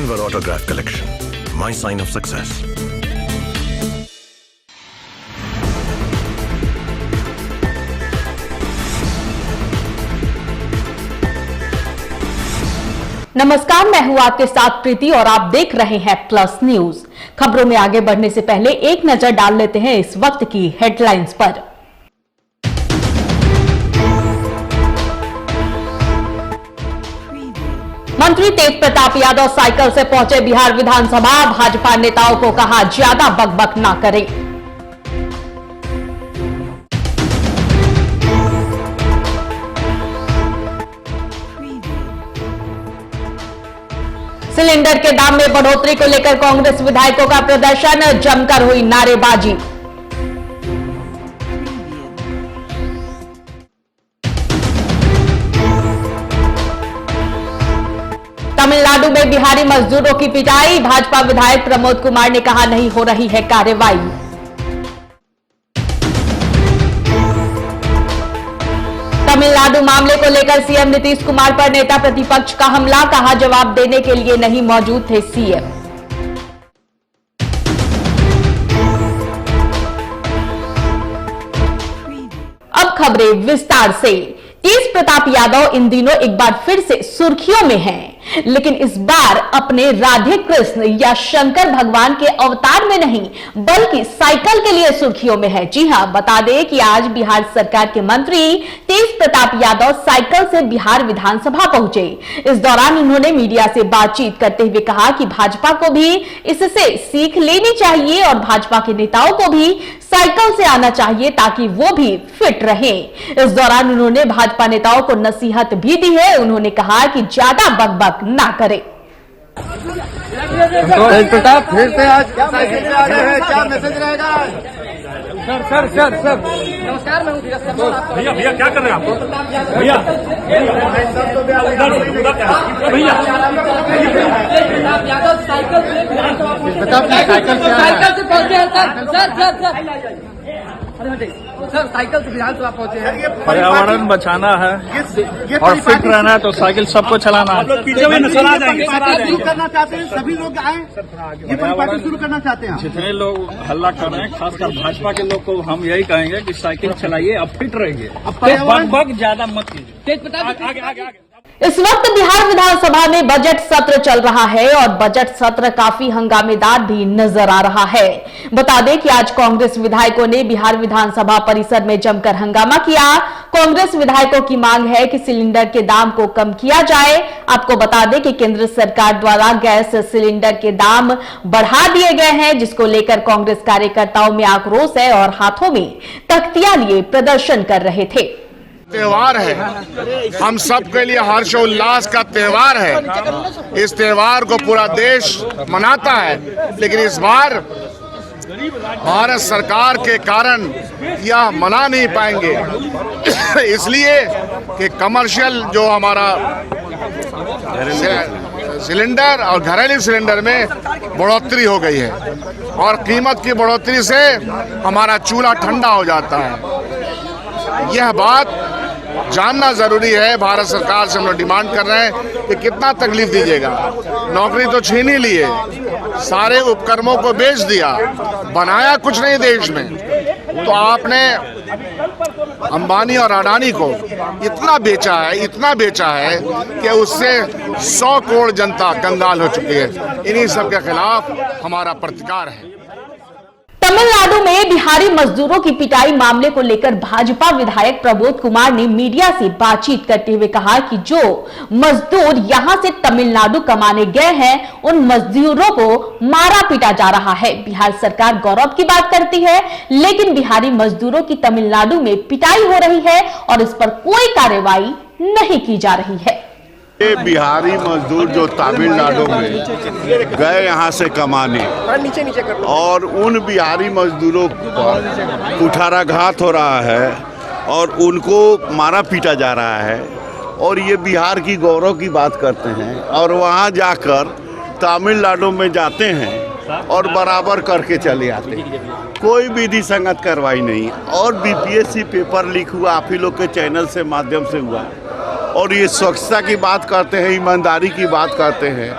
Denver Autograph Collection, my sign of success. नमस्कार, मैं हूं आपके साथ प्रीति और आप देख रहे हैं प्लस न्यूज। खबरों में आगे बढ़ने से पहले एक नजर डाल लेते हैं इस वक्त की हेडलाइंस पर। मंत्री तेज प्रताप यादव साइकिल से पहुंचे बिहार विधानसभा। भाजपा नेताओं को कहा ज्यादा बकबक ना करें। सिलेंडर के दाम में बढ़ोतरी को लेकर कांग्रेस विधायकों का प्रदर्शन, जमकर हुई नारेबाजी। तमिलनाडु में बिहारी मजदूरों की पिटाई। भाजपा विधायक प्रमोद कुमार ने कहा नहीं हो रही है कार्रवाई। तमिलनाडु मामले को लेकर सीएम नीतीश कुमार पर नेता प्रतिपक्ष का हमला, कहा जवाब देने के लिए नहीं मौजूद थे सीएम। अब खबरें विस्तार से। तेज प्रताप यादव इन दिनों एक बार फिर से सुर्खियों में हैं, लेकिन इस बार अपने राधे कृष्ण या शंकर भगवान के अवतार में नहीं बल्कि साइकिल के लिए सुर्खियों में है। जी हां, बता दें कि आज बिहार सरकार के मंत्री तेज प्रताप यादव साइकिल से बिहार विधानसभा पहुंचे। इस दौरान उन्होंने मीडिया से बातचीत करते हुए कहा कि भाजपा को भी इससे सीख लेनी चाहिए और भाजपा के नेताओं को भी साइकिल से आना चाहिए ताकि वो भी फिट रहे। इस दौरान उन्होंने भाजपा नेताओं को नसीहत भी दी है। उन्होंने कहा कि ज्यादा बकबक ना करे। प्रताप फिर से आज साइकिल से आ रहे हैं, क्या मैसेज रहेगा? सर नमस्कार, मैं भैया भैया क्या कर रहे हैं आप? भैया प्रताप यादव साइकिल से पहुंचे हैं सर साइकिल से विधानसभा पहुंचे हैं। पर्यावरण बचाना है और फिट रहना है तो साइकिल सबको चलाना है। पीछे में नजर आ जाएंगे, शुरू करना चाहते हैं, सभी लोग आए, ये पार्टी शुरू करना चाहते हैं। जितने लोग हल्ला कर रहे हैं, खासकर भाजपा के लोग को हम यही कहेंगे कि साइकिल चलाइए, अब फिट रहिए, बक ज्यादा मत कीजिए। आगे इस वक्त बिहार विधानसभा में बजट सत्र चल रहा है और बजट सत्र काफी हंगामेदार भी नजर आ रहा है। बता दें कि आज कांग्रेस विधायकों ने बिहार विधानसभा परिसर में जमकर हंगामा किया। कांग्रेस विधायकों की मांग है कि सिलेंडर के दाम को कम किया जाए। आपको बता दें कि केंद्र सरकार द्वारा गैस सिलेंडर के दाम बढ़ा दिए गए हैं, जिसको लेकर कांग्रेस कार्यकर्ताओं में आक्रोश है और हाथों में तख्तियां लिए प्रदर्शन कर रहे थे। त्योहार है, हम सब के लिए हर्षोल्लास का त्योहार है। इस त्योहार को पूरा देश मनाता है, लेकिन इस बार भारत सरकार के कारण यह मना नहीं पाएंगे इसलिए कि कमर्शियल जो हमारा सिलेंडर और घरेलू सिलेंडर में बढ़ोतरी हो गई है और कीमत की बढ़ोतरी से हमारा चूल्हा ठंडा हो जाता है। यह बात जानना जरूरी है। भारत सरकार से हम लोग डिमांड कर रहे हैं कि कितना तकलीफ दीजिएगा। नौकरी तो छीन ही लिए, सारे उपक्रमों को बेच दिया, बनाया कुछ नहीं देश में। तो आपने अंबानी और अडानी को इतना बेचा है कि उससे 100 करोड़ जनता कंगाल हो चुकी है। इन्हीं सब के खिलाफ हमारा प्रतिकार है। तमिलनाडु में बिहारी मजदूरों की पिटाई मामले को लेकर भाजपा विधायक प्रमोद कुमार ने मीडिया से बातचीत करते हुए कहा कि जो मजदूर यहां से तमिलनाडु कमाने गए हैं, उन मजदूरों को मारा पीटा जा रहा है। बिहार सरकार गौरव की बात करती है, लेकिन बिहारी मजदूरों की तमिलनाडु में पिटाई हो रही है और इस पर कोई कार्रवाई नहीं की जा रही है। ये बिहारी मजदूर जो तमिलनाडु में गए यहाँ से कमाने और उन बिहारी मजदूरों पर कुठाराघात हो रहा है और उनको मारा पीटा जा रहा है और ये बिहार की गौरव की बात करते हैं और वहाँ जाकर तमिलनाडु में जाते हैं और बराबर करके चले आते हैं। कोई विधि संगत कार्रवाई नहीं और बीपीएससी पेपर लीक हुआ आप ही लोग के चैनल से माध्यम से हुआ और ये स्वच्छता की बात करते हैं, ईमानदारी की बात करते हैं।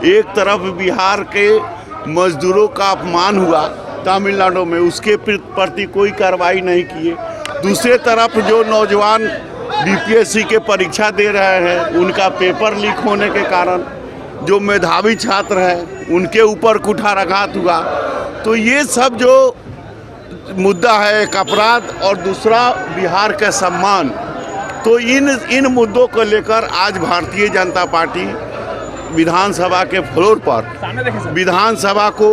एक तरफ बिहार के मजदूरों का अपमान हुआ तमिलनाडु में, उसके प्रति कोई कार्रवाई नहीं किए। दूसरे तरफ जो नौजवान बीपीएससी के परीक्षा दे रहे हैं, उनका पेपर लीक होने के कारण जो मेधावी छात्र हैं उनके ऊपर कुठाराघात हुआ। तो ये सब जो मुद्दा है, एक अपराध और दूसरा बिहार का सम्मान, तो इन मुद्दों को लेकर आज भारतीय जनता पार्टी विधानसभा के फ्लोर पर विधानसभा को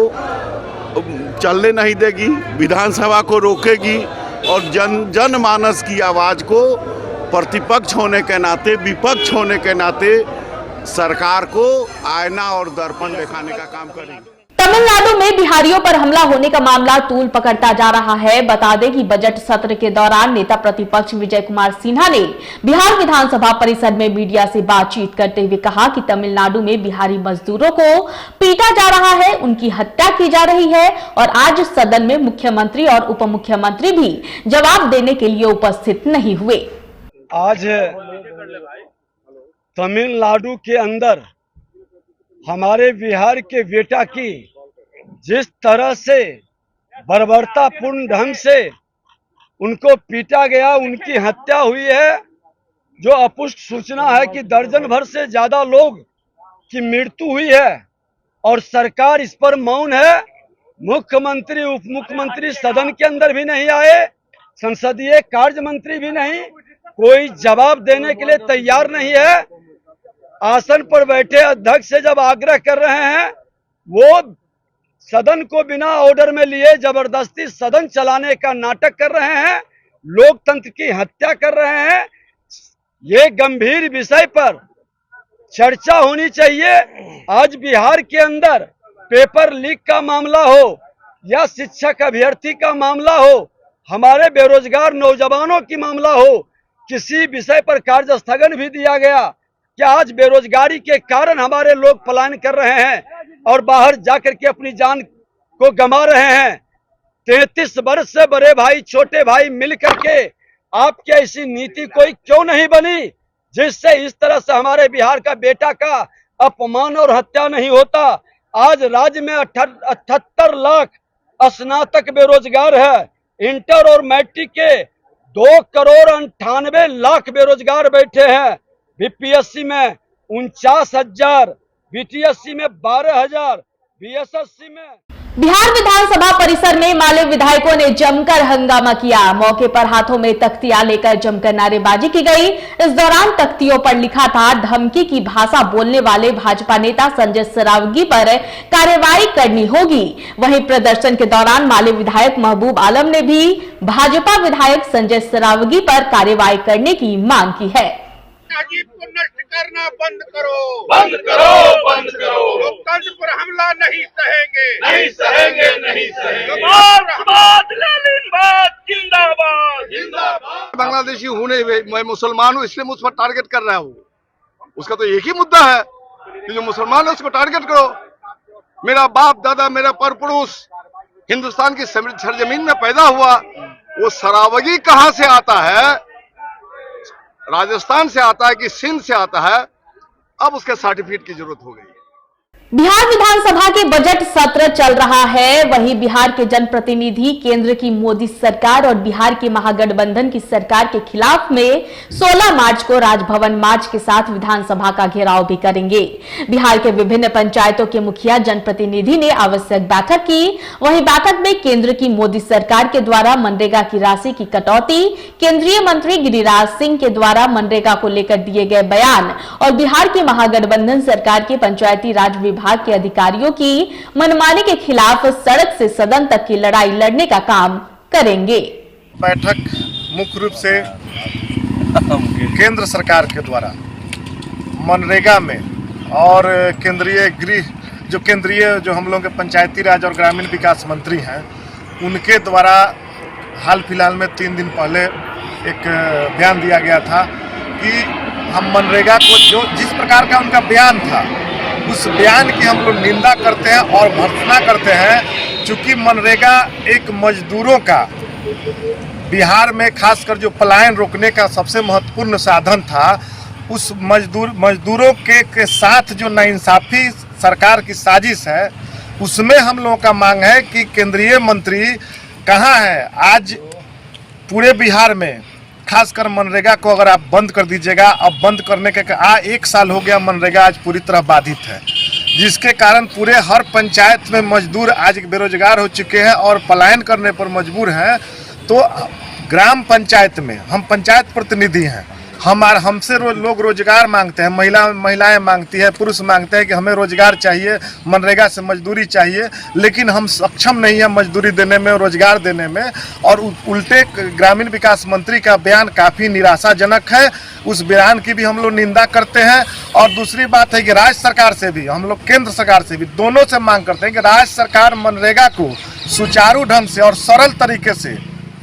चलने नहीं देगी, विधानसभा को रोकेगी और जनमानस की आवाज़ को प्रतिपक्ष होने के नाते, विपक्ष होने के नाते सरकार को आईना और दर्पण दिखाने का काम करेगी। तमिलनाडु में बिहारियों पर हमला होने का मामला तूल पकड़ता जा रहा है। बता दें कि बजट सत्र के दौरान नेता प्रतिपक्ष विजय कुमार सिन्हा ने बिहार विधानसभा परिसर में मीडिया से बातचीत करते हुए कहा कि तमिलनाडु में बिहारी मजदूरों को पीटा जा रहा है, उनकी हत्या की जा रही है और आज सदन में मुख्यमंत्री और उप मुख्यमंत्री भी जवाब देने के लिए उपस्थित नहीं हुए। आज तमिलनाडु के अंदर हमारे बिहार के बेटा की जिस तरह से बर्बरतापूर्ण ढंग से उनको पीटा गया, उनकी हत्या हुई है, जो अपुष्ट सूचना है कि दर्जन भर से ज्यादा लोग की मृत्यु हुई है और सरकार इस पर मौन है। मुख्यमंत्री, उप मुख्यमंत्री सदन के अंदर भी नहीं आए, संसदीय कार्य मंत्री भी नहीं, कोई जवाब देने के लिए तैयार नहीं है। आसन पर बैठे अध्यक्ष से जब आग्रह कर रहे हैं, वो सदन को बिना ऑर्डर में लिए जबरदस्ती सदन चलाने का नाटक कर रहे हैं, लोकतंत्र की हत्या कर रहे हैं। ये गंभीर विषय पर चर्चा होनी चाहिए। आज बिहार के अंदर पेपर लीक का मामला हो या शिक्षक अभ्यर्थी का मामला हो, हमारे बेरोजगार नौजवानों की मामला हो, किसी विषय पर कार्य स्थगन भी दिया गया। क्या आज बेरोजगारी के कारण हमारे लोग पलायन कर रहे हैं और बाहर जाकर के अपनी जान को गंवा रहे हैं? 33 वर्ष से बड़े भाई छोटे भाई मिलकर के आपकी ऐसी नीति कोई क्यों नहीं बनी जिससे इस तरह से हमारे बिहार का बेटा का अपमान और हत्या नहीं होता? आज राज्य में 78 लाख स्नातक बेरोजगार है, इंटर और मैट्रिक के 2,98,00,000 बेरोजगार बैठे हैं। बीपीएससी में 49,000, बीटीएससी में 12,000, बीएसएससी में। बिहार विधानसभा परिसर में माले विधायकों ने जमकर हंगामा किया। मौके पर हाथों में तख्तियां लेकर जमकर नारेबाजी की गई। इस दौरान तख्तियों पर लिखा था, धमकी की भाषा बोलने वाले भाजपा नेता संजय सरावगी पर कार्रवाई करनी होगी। वहीं प्रदर्शन के दौरान माले विधायक महबूब आलम ने भी भाजपा विधायक संजय सरावगी पर कार्रवाई करने की मांग की है। को नष्ट करना बंद करो, बंद करो, बंद करो। लोकतंत्र पर हमला नहीं सहेंगे, नहीं सहेंगे, नहीं सहेंगे। जिंदाबाद, जिंदाबाद। बांग्लादेशी होने हुए मैं मुसलमान हूँ इसलिए मुझ पर टारगेट कर रहा हूँ। उसका तो एक ही मुद्दा है कि जो मुसलमान है उसको टारगेट करो। मेरा बाप दादा, मेरा परपुरुष हिंदुस्तान की सरजमीन में पैदा हुआ। वो सरावगी कहाँ से आता है? राजस्थान से आता है कि सिंध से आता है? अब उसके सर्टिफिकेट की जरूरत हो गई है। बिहार विधानसभा के बजट सत्र चल रहा है। वहीं बिहार के जनप्रतिनिधि केंद्र की मोदी सरकार और बिहार की महागठबंधन की सरकार के खिलाफ में 16 मार्च को राजभवन मार्च के साथ विधानसभा का घेराव भी करेंगे। बिहार के विभिन्न पंचायतों के मुखिया जनप्रतिनिधि ने आवश्यक बैठक की। वहीं बैठक में केंद्र की मोदी सरकार के द्वारा मनरेगा की राशि की कटौती, केंद्रीय मंत्री गिरिराज सिंह के द्वारा मनरेगा को लेकर दिए गए बयान और बिहार की महागठबंधन सरकार के पंचायती राज विभाग के अधिकारियों की मनमानी के खिलाफ सड़क से सदन तक की लड़ाई लड़ने का काम करेंगे। बैठक मुख्य रूप से केंद्र सरकार के द्वारा मनरेगा में और केंद्रीय जो हम लोग के पंचायती राज और ग्रामीण विकास मंत्री हैं उनके द्वारा हाल फिलहाल में 3 दिन पहले एक बयान दिया गया था कि हम मनरेगा को जिस प्रकार का उनका बयान था उस बयान की हम लोग निंदा करते हैं और भर्त्सना करते हैं। चूंकि मनरेगा एक मजदूरों का बिहार में खासकर जो पलायन रोकने का सबसे महत्वपूर्ण साधन था, उस मजदूरों के साथ जो नाइंसाफी सरकार की साजिश है, उसमें हम लोगों का मांग है कि केंद्रीय मंत्री कहाँ है। आज पूरे बिहार में खासकर मनरेगा को अगर आप बंद कर दीजिएगा, अब बंद करने के 1 साल हो गया, मनरेगा आज पूरी तरह बाधित है, जिसके कारण पूरे हर पंचायत में मजदूर आज बेरोजगार हो चुके हैं और पलायन करने पर मजबूर हैं। तो ग्राम पंचायत में हम पंचायत प्रतिनिधि हैं, हमसे लोग रोजगार मांगते हैं, महिलाएं मांगती है, पुरुष मांगते हैं कि हमें रोजगार चाहिए, मनरेगा से मजदूरी चाहिए, लेकिन हम सक्षम नहीं है मजदूरी देने में, रोजगार देने में। और उल्टे ग्रामीण विकास मंत्री का बयान काफ़ी निराशाजनक है, उस बयान की भी हम लोग निंदा करते हैं। और दूसरी बात है कि राज्य सरकार से भी, हम लोग केंद्र सरकार से भी, दोनों से मांग करते हैं कि राज्य सरकार मनरेगा को सुचारू ढंग से और सरल तरीके से,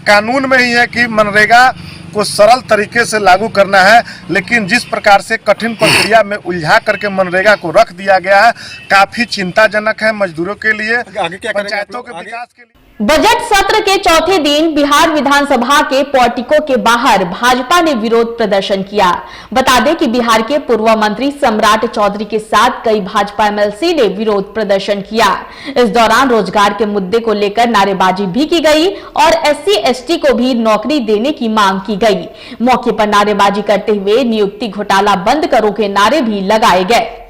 कानून में ही है कि मनरेगा को सरल तरीके से लागू करना है, लेकिन जिस प्रकार से कठिन प्रक्रिया में उलझा करके मनरेगा को रख दिया गया है, काफी चिंताजनक है मजदूरों के लिए, पंचायतों के विकास के लिए। बजट सत्र के चौथे दिन बिहार विधानसभा के पोर्टिको के बाहर भाजपा ने विरोध प्रदर्शन किया। बता दें कि बिहार के पूर्व मंत्री सम्राट चौधरी के साथ कई भाजपा एमएलसी ने विरोध प्रदर्शन किया। इस दौरान रोजगार के मुद्दे को लेकर नारेबाजी भी की गई और SC/ST को भी नौकरी देने की मांग की गई। मौके पर नारेबाजी करते हुए नियुक्ति घोटाला बंद करो के नारे भी लगाए गए।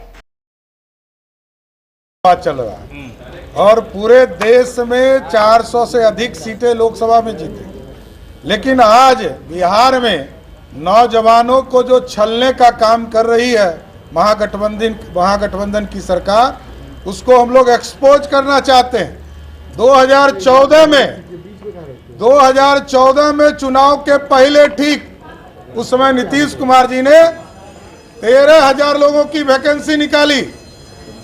चल रहा है और पूरे देश में 400 से अधिक सीटें लोकसभा में जीते, लेकिन आज बिहार में नौजवानों को जो छलने का काम कर रही है महागठबंधन की सरकार, उसको हम लोग एक्सपोज करना चाहते हैं। 2014 में चुनाव के पहले ठीक उस समय नीतीश कुमार जी ने 13,000 लोगों की वैकेंसी निकाली,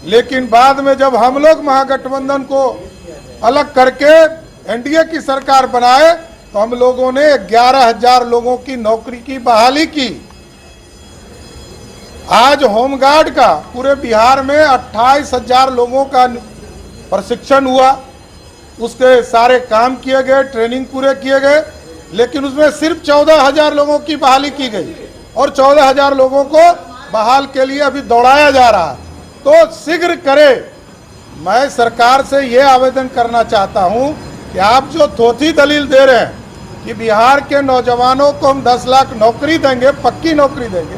लेकिन बाद में जब हम लोग महागठबंधन को अलग करके NDA की सरकार बनाए तो हम लोगों ने 11,000 लोगों की नौकरी की बहाली की। आज होमगार्ड का पूरे बिहार में 28,000 लोगों का प्रशिक्षण हुआ, उसके सारे काम किए गए, ट्रेनिंग पूरे किए गए, लेकिन उसमें सिर्फ 14,000 लोगों की बहाली की गई और 14,000 लोगों को बहाल के लिए अभी दौड़ाया जा रहा है। तो शीघ्र करे। मैं सरकार से ये आवेदन करना चाहता हूं कि आप जो थोथी दलील दे रहे हैं कि बिहार के नौजवानों को हम 10 लाख नौकरी देंगे, पक्की नौकरी देंगे,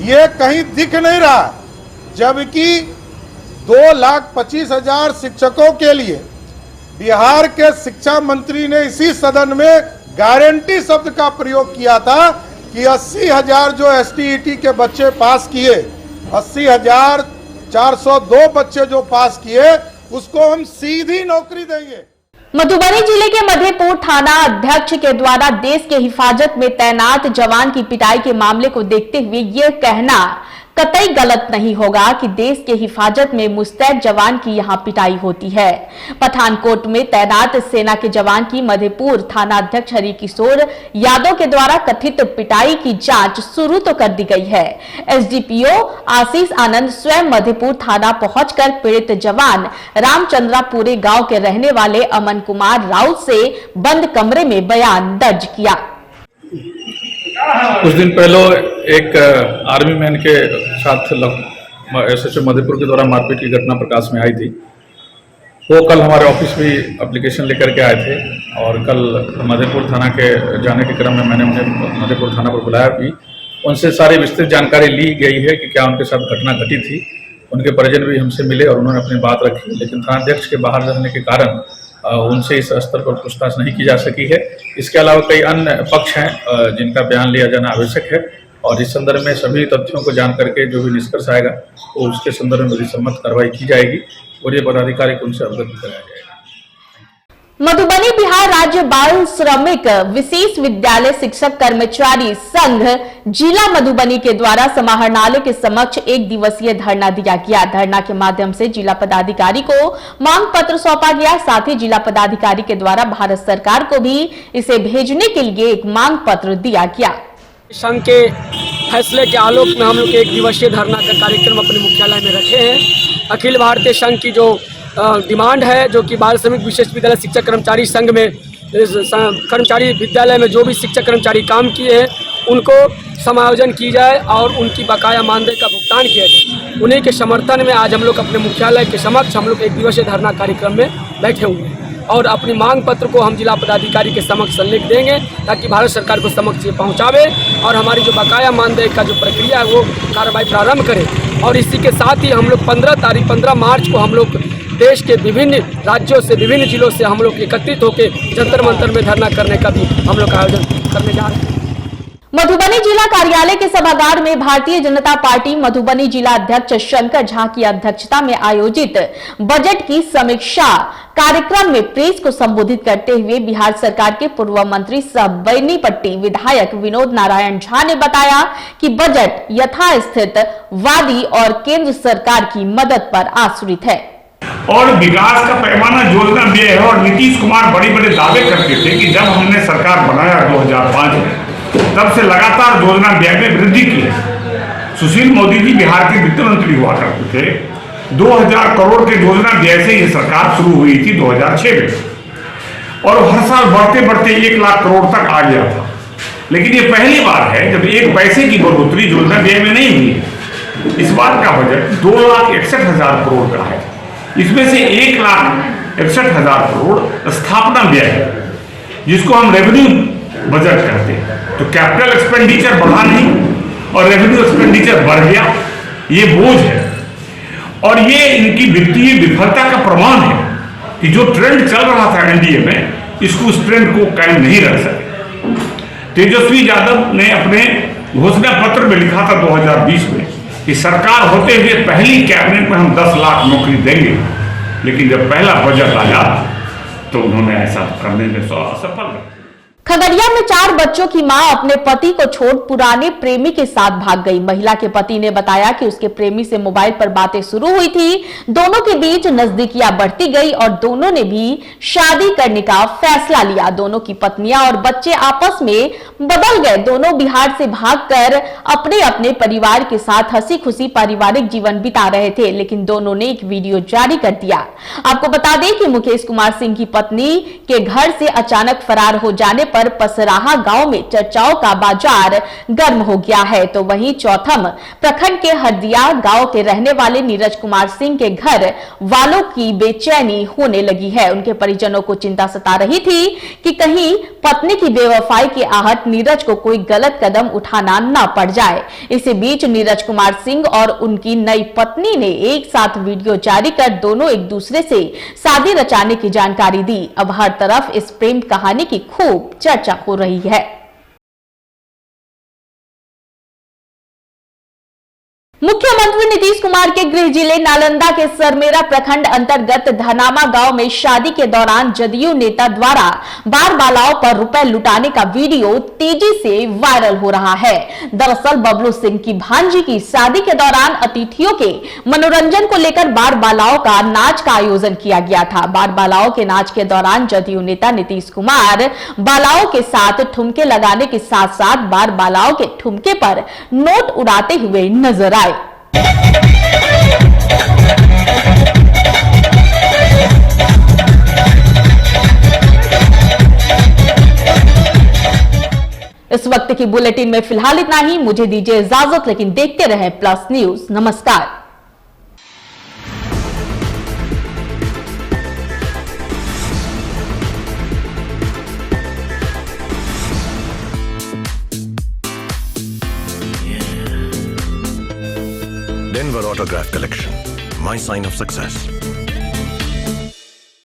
ये कहीं दिख नहीं रहा, जबकि 2,25,000 शिक्षकों के लिए बिहार के शिक्षा मंत्री ने इसी सदन में गारंटी शब्द का प्रयोग किया था कि 80,000 जो ST/ET के बच्चे पास किए, 80,402 बच्चे जो पास किए, उसको हम सीधी नौकरी देंगे। मधुबनी जिले के मधेपुर थाना अध्यक्ष के द्वारा देश के हिफाजत में तैनात जवान की पिटाई के मामले को देखते हुए यह कहना कतई गलत नहीं होगा कि देश के हिफाजत में मुस्तैद जवान की यहां पिटाई होती है। पठानकोट में तैनात सेना के जवान की मधेपुर थाना अध्यक्ष हरिकिशोर यादव के द्वारा कथित पिटाई की जांच शुरू तो कर दी गई है। SDPO आशीष आनंद स्वयं मधेपुर थाना पहुंचकर पीड़ित जवान रामचंद्रापुरे गांव के रहने वाले अमन कुमार राउत से बंद कमरे में बयान दर्ज किया। कुछ दिन पहले एक आर्मी मैन के साथ SHO मधेपुर के द्वारा मारपीट की घटना प्रकाश में आई थी। वो कल हमारे ऑफिस भी एप्लीकेशन लेकर के आए थे और कल मधेपुर थाना के जाने के क्रम में मैंने उन्हें मधेपुर थाना पर बुलाया भी। उनसे सारी विस्तृत जानकारी ली गई है कि क्या उनके साथ घटना घटी थी। उनके परिजन भी हमसे मिले और उन्होंने अपनी बात रखी, लेकिन थानाध्यक्ष के बाहर रहने के कारण उनसे इस स्तर पर पूछताछ नहीं की जा सकी है। इसके अलावा कई अन्य पक्ष हैं जिनका बयान लिया जाना आवश्यक है और इस संदर्भ में सभी तथ्यों को जान करके जो भी निष्कर्ष आएगा वो उसके संदर्भ में सम्मत कार्रवाई की जाएगी और ये पदाधिकारी को उनसे अवगत कराया जाएगा। मधुबनी बिहार राज्य बाल श्रमिक विशेष विद्यालय शिक्षक कर्मचारी संघ जिला मधुबनी के द्वारा समाहरणालय के समक्ष 1 दिवसीय धरना दिया गया। धरना के माध्यम से जिला पदाधिकारी को मांग पत्र सौंपा गया। साथ ही जिला पदाधिकारी के द्वारा भारत सरकार को भी इसे भेजने के लिए एक मांग पत्र दिया गया। संघ के फैसले के आलोक में हम लोग 1 दिवसीय धरना का कार्यक्रम अपने मुख्यालय में रखे हैं। अखिल भारतीय संघ की जो डिमांड है, जो कि बाल श्रमिक विशेष विद्यालय शिक्षक कर्मचारी संघ में कर्मचारी विद्यालय में जो भी शिक्षक कर्मचारी काम किए हैं उनको समायोजन की जाए और उनकी बकाया मानदेय का भुगतान किया जाए। उन्हीं के समर्थन में आज हम लोग अपने मुख्यालय के समक्ष हम लोग एक दिवसीय धरना कार्यक्रम में बैठे हुए हैं और अपनी मांग पत्र को हम जिला पदाधिकारी के समक्ष लिख देंगे ताकि भारत सरकार को समक्ष ये पहुँचावे और हमारी जो बकाया मानदेय का जो प्रक्रिया है वो कार्रवाई प्रारंभ करे। और इसी के साथ ही हम लोग 15 मार्च को हम लोग देश के विभिन्न राज्यों से विभिन्न जिलों से हम लोग एकत्रित होकर जंतर मंतर में धरना करने का भी हम लोग आयोजन करने जा रहे हैं। मधुबनी जिला कार्यालय के सभागार में भारतीय जनता पार्टी मधुबनी जिला अध्यक्ष शंकर झा की अध्यक्षता में आयोजित बजट की समीक्षा कार्यक्रम में प्रेस को संबोधित करते हुए बिहार सरकार के पूर्व मंत्री सह बेनीपट्टी विधायक विनोद नारायण झा ने बताया कि बजट यथास्थित वादी और केंद्र सरकार की मदद पर आश्रित है और विकास का पैमाना योजना व्यय है। और नीतीश कुमार बड़े बड़े दावे करते थे कि जब हमने सरकार बनाया 2005 में तब से लगातार योजना व्यय में वृद्धि की है। सुशील मोदी जी बिहार के वित्त मंत्री हुआ करते थे। 2000 करोड़ के योजना व्यय से ये सरकार शुरू हुई थी 2006 में और हर साल बढ़ते बढ़ते 1 लाख करोड़ तक आ गया था। लेकिन ये पहली बार है जब 1 पैसे की बढ़ोतरी योजना व्यय में नहीं हुई है। इस बार का बजट 2,61,000 करोड़ का है। इसमें से 1,61,000 करोड़ स्थापना व्यय है जिसको हम रेवेन्यू बजट कहते हैं। तो कैपिटल एक्सपेंडिचर बढ़ा नहीं और रेवेन्यू एक्सपेंडिचर बढ़ गया, ये बोझ है। और ये इनकी वित्तीय विफलता का प्रमाण है कि जो ट्रेंड चल रहा था एनडीए में इसको उस ट्रेंड को कायम नहीं रख सके। तेजस्वी यादव ने अपने घोषणा पत्र में लिखा था 2020 में कि सरकार होते हुए पहली कैबिनेट में हम 10 लाख नौकरी देंगे, लेकिन जब पहला बजट आया तो उन्होंने ऐसा करने में असफल रहे। खगड़िया में 4 बच्चों की मां अपने पति को छोड़ पुराने प्रेमी के साथ भाग गई। महिला के पति ने बताया कि उसके प्रेमी से मोबाइल पर बातें शुरू हुई थी, दोनों के बीच नजदीकियां बढ़ती गई और दोनों ने भी शादी करने का फैसला लिया। दोनों की पत्नियां और बच्चे आपस में बदल गए। दोनों बिहार से भागकर अपने अपने परिवार के साथ हंसी खुशी पारिवारिक जीवन बिता रहे थे, लेकिन दोनों ने एक वीडियो जारी कर दिया। आपको बता दें कि मुकेश कुमार सिंह की पत्नी के घर से अचानक फरार हो जाने पर पसराहा गांव में चर्चाओं का बाजार गर्म हो गया है। तो वहीं चौथम प्रखंड के हरदिया गांव के रहने वाले नीरज कुमार सिंह के घर वालों की बेचैनी होने लगी है। उनके परिजनों को चिंता सता रही थी कि कहीं पत्नी की बेवफाई की आहट नीरज को कोई गलत कदम उठाना न पड़ जाए। इसी बीच नीरज कुमार सिंह और उनकी नई पत्नी ने एक साथ वीडियो जारी कर दोनों एक दूसरे से शादी रचाने की जानकारी दी। अब हर तरफ इस प्रेम कहानी की खूब चर्चा हो रही है। मुख्यमंत्री नीतीश कुमार के गृह जिले नालंदा के सरमेरा प्रखंड अंतर्गत धनामा गांव में शादी के दौरान जदयू नेता द्वारा बार बालाओं पर रुपए लुटाने का वीडियो तेजी से वायरल हो रहा है। दरअसल बबलू सिंह की भांजी की शादी के दौरान अतिथियों के मनोरंजन को लेकर बार बालाओं का नाच का आयोजन किया गया था। बार बालाओं के नाच के दौरान जदयू नेता नीतीश कुमार बालाओं के साथ ठुमके लगाने के साथ साथ बार बालाओं के ठुमके पर नोट उड़ाते हुए नजर आए। इस वक्त की बुलेटिन में फिलहाल इतना ही। मुझे दीजिए इजाजत, लेकिन देखते रहें प्लस न्यूज। नमस्कार। Denver Autograph Collection, my sign of success.